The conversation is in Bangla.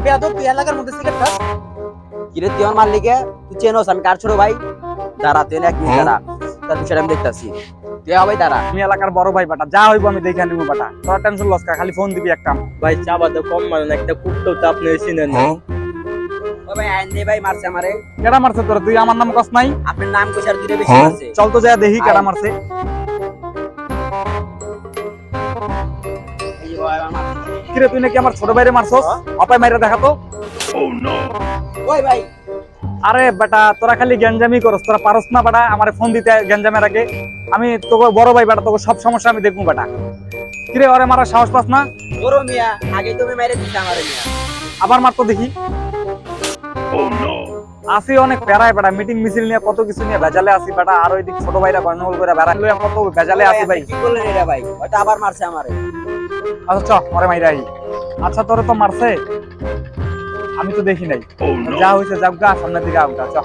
বেয়াদব, তুই এলাকার মধ্যে সিগারেট খাস? কিরে তুই আমার মালিকে তুই চেনোস আমি কার ছোট ভাই? দাঁড়া তুই এক মিনিট দাঁড়া, তার বিষয়টা আমি দেখতাছি। তুই ভাই দাঁড়া। আমি এলাকার বড় ভাই বেটা, যা হইব আমি দেখে নিবো বেটা, তোরা টেনশন লস খালি ফোন দিবি একটা। ভাই চাবা তো কম মারেন, একটা কুত্তো তো আপনি চিনেন না। ও ভাই আইন দে ভাই, মারছে আমারে। কেডা মারছে তোরা? তুই আমার নাম কস নাই? আপনার নাম কইছে আর দুইটা বেশি মারছে। চল তো যা দেখি কেডা মারছে। এই যে ভাই আমার মারছে। কিরে তুই নাকি আমার ছোট ভাইরে মারছস? অপায় মাইরা দেখা তো। ওই ভাই আরে বেটা তোরা খালি গ্যাঞ্জামি করস, তোরা পারস না বেটা আমারে ফোন দিতে গ্যাঞ্জামের আগে। আমি তোকে বড় ভাই বেটা, তোকে সব সমস্যা আমি দেখবো বেটা। কিরে ওরে মারার সাহস পাস না? বড় মিয়া আগে তুমি মেরে দিছ আমারে মিয়া। আবার মারতো দেখি। আসি অনেক প্যারায় বেটা, মিটিং মিছিল নিয়ে কত কিছু নিয়ে ভেজালে আসি বেটা, আর ওইদিক ছোট ভাইরা গন্ডগোল করে বেড়া লইয়া কত ভেজালে আসি ভাই। কি করলেন এটা ভাই? হয়তো আবার মারছে আমারে। আচ্ছা চ ওরে মাইরা আই। আচ্ছা তোরে তো মারছে, আমি তো দেখি নাই। যা হয়েছে যাক গা, সামনের দিকে আউগা চ।